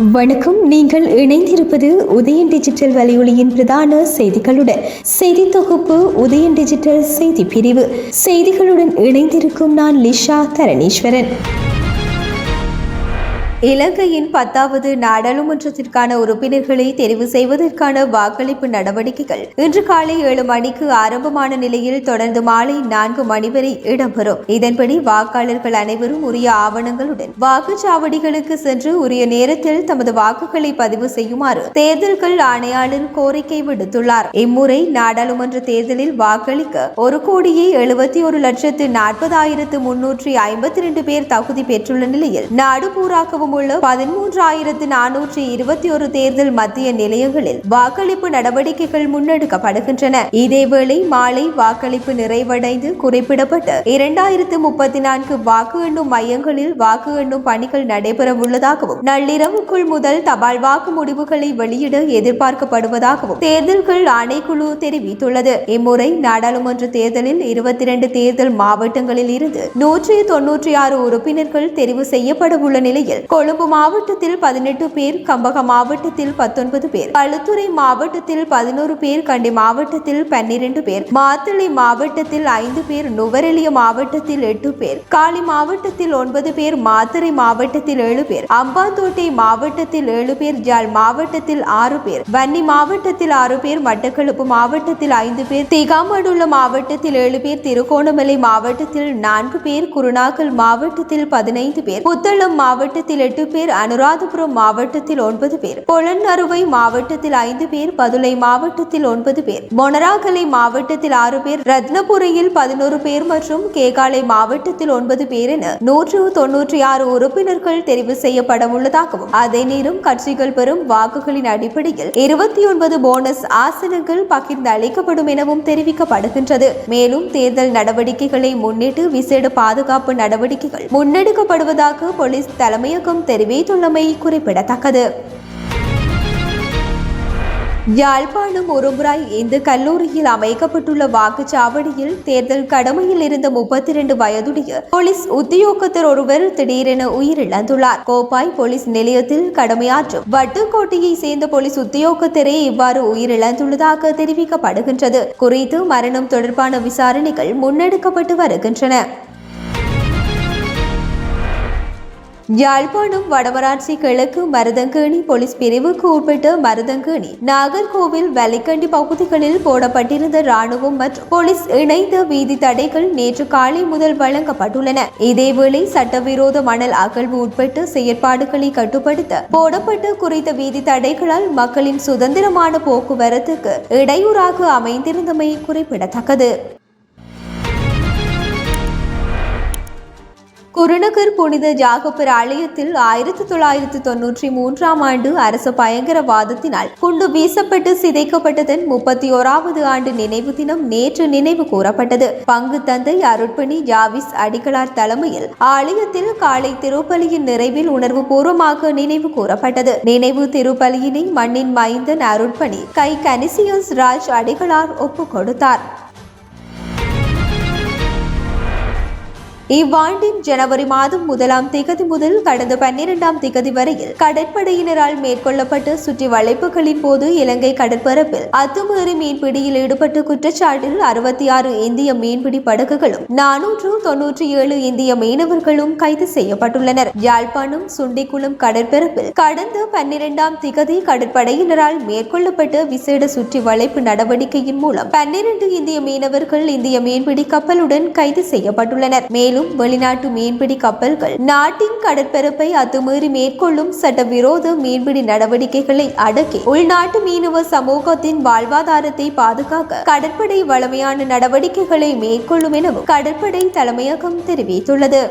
வணக்கம். நீங்கள் இணைந்திருப்பது உதயன் டிஜிட்டல் வலையொலியின் பிரதான செய்திகளுடன். செய்தி தொகுப்பு உதயன் டிஜிட்டல் செய்தி பிரிவு. செய்திகளுடன் இணைந்திருக்கும் நான் லிஷா தரணீஸ்வரன். இலங்கையின் 10வது நாடாளுமன்றத்திற்கான உறுப்பினர்களை தெரிவு செய்வதற்கான வாக்களிப்பு நடவடிக்கைகள் இன்று காலை 7 மணிக்கு ஆரம்பமான நிலையில் தொடர்ந்து மாலை 4 மணி வரை இடம்பெறும். இதன்படி வாக்காளர்கள் அனைவரும் உரிய ஆவணங்களுடன் வாக்குச்சாவடிகளுக்கு சென்று உரிய நேரத்தில் தமது வாக்குகளை பதிவு செய்யுமாறு தேர்தல்கள் ஆணையாளர் கோரிக்கை விடுத்துள்ளார். இம்முறை நாடாளுமன்ற தேர்தலில் வாக்களிக்க 1,70,40,352 பேர் தகுதி பெற்றுள்ள நிலையில் நாடு பூராகவும் உள்ள 13,421 தேர்தல் மத்திய நிலையங்களில் வாக்களிப்பு நடவடிக்கைகள் முன்னெடுக்கப்படுகின்றன. இதேவேளை மாலை வாக்களிப்பு நிறைவடைந்து குறிப்பிடப்பட்ட 2034 வாக்கு எண்ணும் மையங்களில் வாக்கு எண்ணும் பணிகள் நடைபெற உள்ளதாகவும் நள்ளிரவுக்குள் முதல் தபால் வாக்கு முடிவுகளை வெளியிட எதிர்பார்க்கப்படுவதாகவும் தேர்தல்கள் ஆணைக்குழு தெரிவித்துள்ளது. இம்முறை நாடாளுமன்ற தேர்தலில் 22 தேர்தல் மாவட்டங்களில் இருந்து 196 உறுப்பினர்கள் தெரிவு செய்யப்பட உள்ள நிலையில் கொழும்பு மாவட்டத்தில் 18 பேர், கம்பக மாவட்டத்தில் 19 பேர், களுத்துறை மாவட்டத்தில் 11 பேர், கண்டி மாவட்டத்தில் 12 பேர், மாத்தளை மாவட்டத்தில் 5 பேர், நுவரெலிய மாவட்டத்தில் 8 பேர், காலி மாவட்டத்தில் 9 பேர், மாத்தறை மாவட்டத்தில் 7 பேர், அம்பாந்தோட்டை மாவட்டத்தில் 7 பேர், ஜாழ் மாவட்டத்தில் 6 பேர், வன்னி மாவட்டத்தில் 6 பேர், மட்டக்களப்பு மாவட்டத்தில் 5 பேர், திகாமடுள்ள மாவட்டத்தில் 7 பேர், திருகோணமலை மாவட்டத்தில் 4 பேர், குருநாகல் மாவட்டத்தில் 15 பேர், புத்தளம் மாவட்டத்தில் 8 பேர், அனுராதபுரம் மாவட்டத்தில் 9 பேர், பொலன்னறுவை மாவட்டத்தில் 5 பேர், பதுளை மாவட்டத்தில் 9 பேர், மொனராகலை மாவட்டத்தில் 6 பேர், ரத்னபுரியில் 11 பேர் மற்றும் கேகாலை மாவட்டத்தில் 9 பேர் என 196 உறுப்பினர்கள் தெரிவு செய்யப்பட உள்ளதாகவும் அதே நேரம் கட்சிகள் பெறும் வாக்குகளின் அடிப்படையில் 29 போனஸ் ஆசனங்கள் பகிர்ந்து அளிக்கப்படும் எனவும் தெரிவிக்கப்படுகின்றது. மேலும் தேர்தல் நடவடிக்கைகளை முன்னிட்டு விசேட பாதுகாப்பு நடவடிக்கைகள் முன்னெடுக்கப்படுவதாக போலீஸ் தலைமையகம் தெரிவித்துள்ளமை குறிப்பிடத்தக்கது. யாழ்ப்பாணம் ஒருமுறை இந்து கல்லூரியில் அமைக்கப்பட்டுள்ள வாக்குச்சாவடியில் தேர்தல் கடமையில் இருந்த 32 வயதுடைய போலீஸ் உத்தியோகத்தர் ஒருவர் திடீரென உயிரிழந்துள்ளார். கோப்பாய் போலீஸ் நிலையத்தில் கடமையாற்றும் வட்டுக்கோட்டையை சேர்ந்த போலீஸ் உத்தியோகத்தரே இவ்வாறு உயிரிழந்துள்ளதாக தெரிவிக்கப்படுகின்றது. குறித்து மரணம் தொடர்பான விசாரணைகள் முன்னெடுக்கப்பட்டு வருகின்றன. யாழ்ப்பாணம் வடமராட்சி கிழக்கு மருதங்கேணி போலீஸ் பிரிவுக்கு உட்பட்ட மருதங்கேணி, நாகர்கோவில், வலிக்கண்டி பகுதிகளில் போடப்பட்டிருந்த ராணுவம் மற்றும் போலீஸ் இணைந்த வீதி தடைகள் நேற்று காலை முதல் வழங்கப்பட்டுள்ளன. இதேவேளை சட்டவிரோத மணல் அகழ்வு உட்பட்ட செயற்பாடுகளை கட்டுப்படுத்த போடப்பட்ட குறித்த வீதி தடைகளால் மக்களின் சுதந்திரமான போக்குவரத்துக்கு இடையூறாக அமைந்திருந்தமை குறிப்பிடத்தக்கது. குருநகர் புனித ஜாகப்பர் ஆலயத்தில் 1993 ஆண்டு அரச பயங்கரவாதத்தினால் குண்டு வீசப்பட்டு சிதைக்கப்பட்டதன் 31வது ஆண்டு நினைவு தினம் நேற்று நினைவு கூறப்பட்டது. பங்கு தந்தை அருட்பணி ஜாவிஸ் அடிகளார் தலைமையில் ஆலயத்தில் காலை திருப்பலியின் நிறைவில் உணர்வு பூர்வமாக நினைவு கூறப்பட்டது. நினைவு திருப்பலியினை மண்ணின் மைந்தன் அருட்பணி கை கனிசியஸ் ராஜ் அடிகளார் ஒப்புக் கொடுத்தார். இவ்வாண்டின் ஜனவரி மாதம் 1ஆம் திகதி முதல் கடந்த 12ஆம் திகதி வரையில் கடற்படையினரால் மேற்கொள்ளப்பட்ட சுற்றி வளைப்புகளின் போது இலங்கை கடற்பரப்பில் அத்துமீறி மீன்பிடியில் ஈடுபட்ட குற்றச்சாட்டில் 66 இந்திய மீன்பிடி படகுகளும் 497 இந்திய மீனவர்களும் கைது செய்யப்பட்டுள்ளனர். யாழ்ப்பாணம் சுண்டிக்குளம் கடற்பரப்பில் கடந்த 12ஆம் திகதி கடற்படையினரால் மேற்கொள்ளப்பட்ட விசேட சுற்றி வளைப்பு நடவடிக்கையின் மூலம் 12 இந்திய மீனவர்கள் இந்திய மீன்பிடி கப்பலுடன் கைது செய்யப்பட்டுள்ளனர். மேலும் வெளிநாட்டு மீன்பிடி கப்பல்கள் நாட்டின் கடற்பரப்பை அத்துமீறி மேற்கொள்ளும் சட்டவிரோத மீன்பிடி நடவடிக்கைகளை அடக்கி உள்நாட்டு மீனவ சமூகத்தின் வாழ்வாதாரத்தை பாதுகாக்க கடற்படை வலிமையான நடவடிக்கைகளை மேற்கொள்ளும் எனவும் கடற்படை தலைமையகம் தெரிவித்துள்ளது.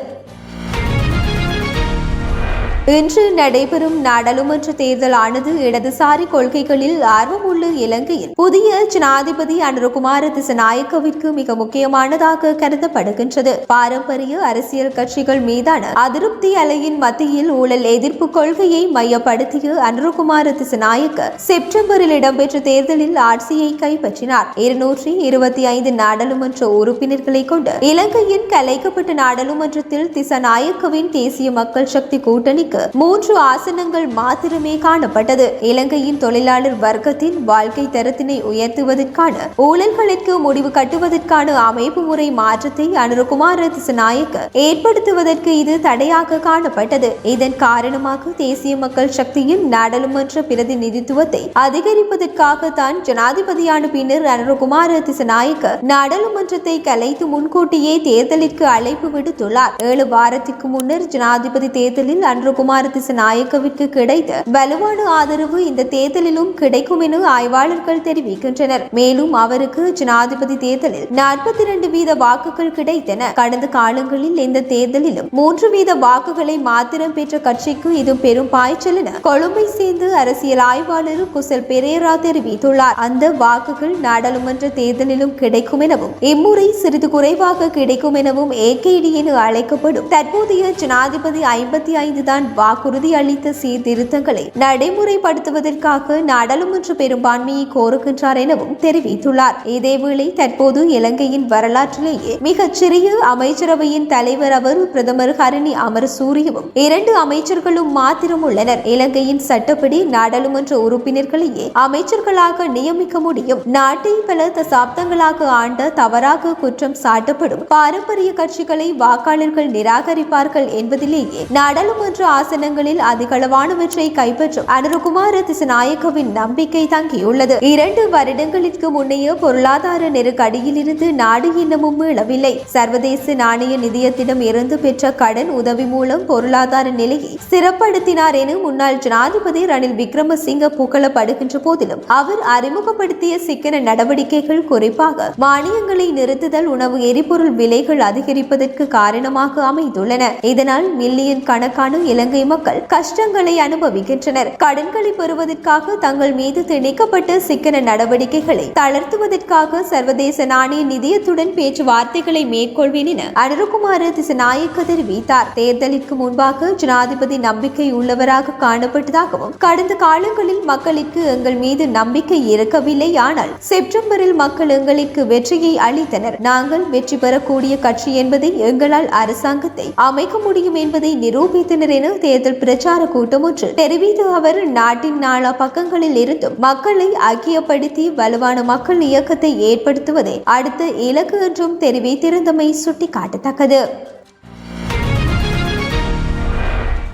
இன்று நடைபெறும் நாடாளுமன்ற தேர்தலானது இடதுசாரி கொள்கைகளில் ஆர்வமுள்ள இலங்கையில் புதிய ஜனாதிபதி அனுரகுமார திசநாயக்கவிற்கு மிக முக்கியமானதாக கருதப்படுகின்றது. பாரம்பரிய அரசியல் கட்சிகள் மீதான அதிருப்தி அலையின் மத்தியில் ஊழல் எதிர்ப்பு கொள்கையை மையப்படுத்திய அனுரகுமார திசநாயக்க செப்டம்பரில் இடம்பெற்ற தேர்தலில் ஆட்சியை கைப்பற்றினார். 225 நாடாளுமன்ற உறுப்பினர்களை கொண்டு இலங்கையின் கலைக்கப்பட்ட நாடாளுமன்றத்தில் திசநாயக்கவின் தேசிய மக்கள் சக்தி கூட்டணிக்கு உறுப்பினர்களுக்கு 3 ஆசனங்கள் மாத்திரமே காணப்பட்டது. இலங்கையின் தொழிலாளர் வர்க்கத்தின் வாழ்க்கை தரத்தினை உயர்த்துவதற்கான ஊழல்களுக்கு முடிவு கட்டுவதற்கான அமைப்பு முறை மாற்றத்தை அனுரகுமார திசாநாயக்க ஏற்படுத்துவதற்கு இது தடையாக காணப்பட்டது. இதன் காரணமாக தேசிய மக்கள் சக்தியின் நாடாளுமன்ற பிரதிநிதித்துவத்தை அதிகரிப்பதற்காக தான் ஜனாதிபதியான பின்னர் அனுரகுமார திசாநாயக்க நாடாளுமன்றத்தை கலைத்து முன்கூட்டியே தேர்தலிற்கு அழைப்பு விடுத்துள்ளார். 7 வாரத்திற்கு முன்னர் ஜனாதிபதி தேர்தலில் அனுரகுமார திசாநாயக்கவிற்கு கிடைத்த வலுவான ஆதரவு இந்த தேர்தலிலும் கிடைக்கும் என ஆய்வாளர்கள் தெரிவிக்கின்றனர். மேலும் அவருக்கு ஜனாதிபதி தேர்தலில் 42% வாக்குகள் கிடைத்தன. கடந்த காலங்களில் இந்த தேர்தலிலும் 3% வாக்குகளை மாத்திரம் பெற்ற கட்சிக்கு இது பெரும் பாய்ச்சல் என கொழும்பை சேர்ந்து அரசியல் ஆய்வாளர் குசல் பெரேரா தெரிவித்துள்ளார். அந்த வாக்குகள் நாடாளுமன்ற தேர்தலிலும் கிடைக்கும் எனவும் இம்முறை சிறிது குறைவாக கிடைக்கும் எனவும் ஏகேடி என அழைக்கப்படும் தற்போதைய ஜனாதிபதி 55 தான் வாக்குறுதி அளித்த சீர்திருத்தங்களை நடைமுறைப்படுத்துவதற்காக நாடாளுமன்ற பெரும்பான்மையை கோருகின்றார் எனவும் தெரிவித்துள்ளார். இதேவேளை தற்போது இலங்கையின் வரலாற்றிலேயே மிகச்சிறிய அமைச்சரவையின் தலைவர் அவர் பிரதமர் ஹரணி அமரசூரியவும் 2 அமைச்சர்களும் மாத்திரம் உள்ளனர். இலங்கையின் சட்டப்படி நாடாளுமன்ற உறுப்பினர்களையே அமைச்சர்களாக நியமிக்க முடியும். நாட்டை பல தசாப்தங்களாக ஆண்ட தவறாக குற்றம் சாட்டப்படும் பாரம்பரிய கட்சிகளை வாக்காளர்கள் நிராகரிப்பார்கள் என்பதிலேயே நாடாளுமன்ற ஆசனங்களில் அதிகளவானவற்றை கைப்பற்றும் அனுரகுமார திசாநாயக்கவின் நம்பிக்கை தங்கியுள்ளது. 2 வருடங்களுக்கு முன்னைய பொருளாதார நெருக்கடியில் இருந்து நாடு இன்னமும் மீளவில்லை. சர்வதேச நாணய நிதியத்திடம் இருந்து பெற்ற கடன் உதவி மூலம் பொருளாதார நிலையை ஸ்திரப்படுத்தினார் என முன்னாள் ஜனாதிபதி ரணில் விக்ரமசிங்க புகழப்படுகின்ற போதிலும் அவர் அறிமுகப்படுத்திய சிக்கன நடவடிக்கைகள் குறிப்பாக மானியங்களை நிறுத்துதல் உணவு எரிபொருள் விலைகள் அதிகரிப்பதற்கு காரணமாக அமைந்துள்ளன. இதனால் மில்லியன் கணக்கான இலங்கை மக்கள் கஷ்டங்களை அனுபவிக்கின்றனர். கடன்களை பெறுவதற்காக தங்கள் மீது திணிக்கப்பட்ட சிக்கன நடவடிக்கைகளை தளர்த்துவதற்காக சர்வதேச நாணய நிதியத்துடன் பேச்சுவார்த்தைகளை மேற்கொள்வேன் என அனுரகுமார திசாநாயக்க தெரிவித்தார். தேர்தலிற்கு முன்பாக ஜனாதிபதி நம்பிக்கை உள்ளவராக காணப்பட்டதாகவும் கடந்த காலங்களில் மக்களுக்கு எங்கள் மீது நம்பிக்கை இருக்கவில்லை, ஆனால் செப்டம்பரில் மக்கள் எங்களுக்கு வெற்றியை அளித்தனர். நாங்கள் வெற்றி பெறக்கூடிய கட்சி என்பதை எங்களால் அரசாங்கத்தை அமைக்க முடியும் என்பதை நிரூபித்தனர் என தேர்தல் பிரச்சார கூட்டம் ஒன்று தெரிவித்த அவர் நாட்டின் நாலா பக்கங்களில் இருந்தும் மக்களை ஐக்கியப்படுத்தி வலுவான மக்கள் இயக்கத்தை ஏற்படுத்துவதே அடுத்த இலக்கு என்றும் தெரிவித்திருந்தமை சுட்டிக்காட்டத்தக்கது.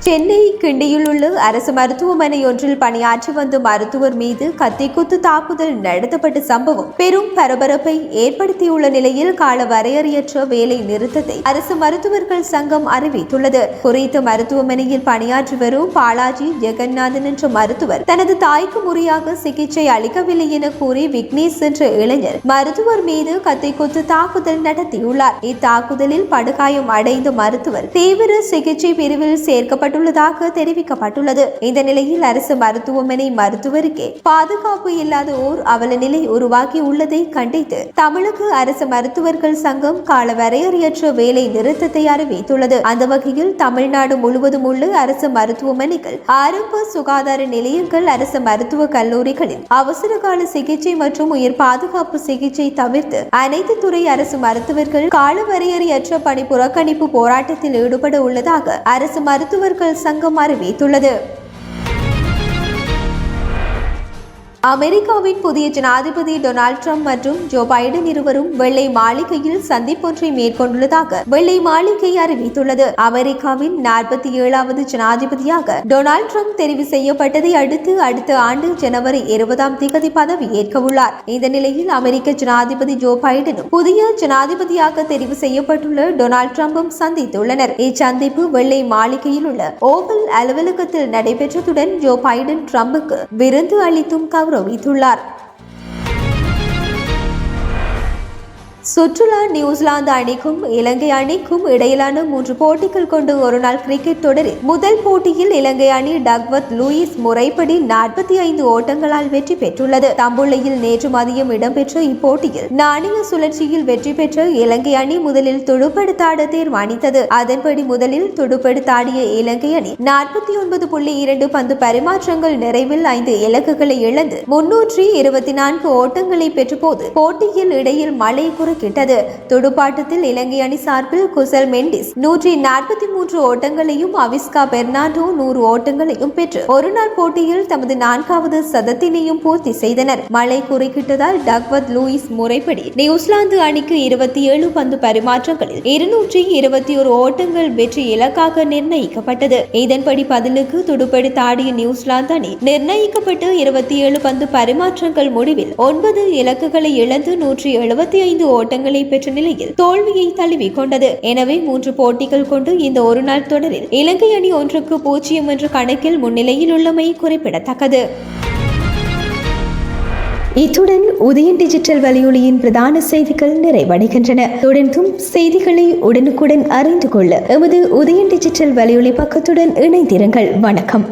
சென்னை கிண்டியில் உள்ள அரசு மருத்துவமனை ஒன்றில் பணியாற்றி வந்த மருத்துவர் மீது கத்திக்குத்து தாக்குதல் நடத்தப்பட்ட சம்பவம் பெரும் பரபரப்பை ஏற்படுத்தியுள்ள நிலையில் கால வரையறையற்ற வேலை நிறுத்தத்தை அரசு மருத்துவர்கள் சங்கம் அறிவித்துள்ளது. குறித்த மருத்துவமனையில் பணியாற்றி வரும் பாலாஜி ஜெகநாதன் என்ற மருத்துவர் தனது தாய்க்கு முறையாக சிகிச்சை அளிக்கவில்லை என கூறி விக்னேஷ் என்ற இளைஞர் மருத்துவர் மீது கத்திக்குத்து தாக்குதல் நடத்தியுள்ளார். இத்தாக்குதலில் படுகாயம் அடைந்த மருத்துவர் தீவிர சிகிச்சை பிரிவில் சேர்க்கப்பட்ட தெரிவிக்கப்பட்டுள்ளது. இந்த நிலையில் அரசு மருத்துவமனை மருத்துவருக்கே பாதுகாப்பு இல்லாத ஓர் அவல நிலை உருவாகி உள்ளதை கண்டித்து தமிழக அரசு மருத்துவர்கள் சங்கம் கால வரையறையற்ற வேலை நிறுத்தத்தை அறிவித்துள்ளது. அந்த வகையில் தமிழ்நாடு முழுவதும் உள்ள அரசு மருத்துவமனைகள், ஆரம்ப சுகாதார நிலையங்கள், அரசு மருத்துவ கல்லூரிகளில் அவசர கால சிகிச்சை மற்றும் உயிர் பாதுகாப்பு சிகிச்சை தவிர்த்து அனைத்து துறை அரசு மருத்துவர்கள் கால வரையறையற்ற பணி புறக்கணிப்பு போராட்டத்தில் ஈடுபட உள்ளதாக அரசு மருத்துவர்கள் சங்கம் அறிவித்துள்ளது. அமெரிக்காவின் புதிய ஜனாதிபதி டொனால்ட் ட்ரம்ப் மற்றும் ஜோ பைடன் இருவரும் வெள்ளை மாளிகையில் சந்திப்பொன்றை மேற்கொண்டுள்ளதாக வெள்ளை மாளிகை அறிவித்துள்ளது. அமெரிக்காவின் 47வது ஜனாதிபதியாக டொனால்ட் ட்ரம்ப் தெரிவு செய்யப்பட்டதை அடுத்து அடுத்த ஆண்டு ஜனவரி 20 பதவியேற்க உள்ளார். இந்த நிலையில் அமெரிக்க ஜனாதிபதி ஜோ பைடனும் புதிய ஜனாதிபதியாக தெரிவு செய்யப்பட்டுள்ள டொனால்ட் ட்ரம்பும் சந்தித்துள்ளனர். இச்சந்திப்பு வெள்ளை மாளிகையில் உள்ள ஓவல் அலுவலகத்தில் நடைபெற்றதுடன் ஜோ பைடன் ட்ரம்புக்கு விருந்து அளித்தும் கௌரவித்துள்ளார். சுற்றுலா நியூசிலாந்து அணிக்கும் இலங்கை அணிக்கும் இடையிலான 3 போட்டிகள் கொண்டு ஒருநாள் கிரிக்கெட் தொடரில் முதல் போட்டியில் இலங்கை அணி டக்வர்த் லூயிஸ் முறைப்படி 45 ஓட்டங்களால் வெற்றி பெற்றுள்ளது. தம்புள்ளையில் நேற்று மதியம் இடம்பெற்ற இப்போட்டியில் நாணய சுழற்சியில் வெற்றி பெற்ற இலங்கை அணி முதலில் துடுப்படுத்தாட தீர்மானித்தது. அதன்படி முதலில் துடுப்படுத்தாடிய இலங்கை அணி 49.2 பந்து பரிமாற்றங்கள் நிறைவில் 5 இலக்குகளை இழந்து 324 ஓட்டங்களை பெற்றபோது போட்டியில் இடையில் மழை குறுக்கிட்டது. குறுக்கிட்டது. துடுப்பாட்டத்தில் இலங்கை அணி சார்பில் குசல் மெண்டிஸ் 143 ஓட்டங்களையும் அவிஸ்கா பெர்னாண்டோ 100 ஓட்டங்களையும் பெற்று ஒருநாள் போட்டியில் தமது 4வது சதத்தினையும் பூர்த்தி செய்தனர். மழை குறுக்கிட்டதால் டக்வர்த் லூயிஸ் முறைப்படி நியூசிலாந்து அணிக்கு 27 பந்து பரிமாற்றங்களில் 221 ஓட்டங்கள் வெற்றி இலக்காக நிர்ணயிக்கப்பட்டது. இதன்படி பதிலுக்கு துடுப்பெடுத்து ஆடிய நியூசிலாந்து அணி நிர்ணயிக்கப்பட்டு 27 பந்து பரிமாற்றங்கள் முடிவில் 9 இலக்குகளை இழந்து 175 ஓட்டங்களை பெற்ற நிலையில் தோல்வியை தழுவிக்கொண்டது. எனவே 3 போட்டிகள் கொண்டு இந்த ஒருநாள் தொடரில் இலங்கை அணி 1-0 என்ற கணக்கில் முன்னிலையில் உள்ளமை குறிப்பிடத்தக்கது. இத்துடன் உதயன் டிஜிட்டல் வலையொலியின் பிரதான செய்திகள் நிறைவடைகின்றன. தொடர்ந்தும் செய்திகளை உடனுக்குடன் அறிந்து கொள்ள எமது உதயன் டிஜிட்டல் வலையொலி பக்கத்துடன் இணைந்திருங்கள். வணக்கம்.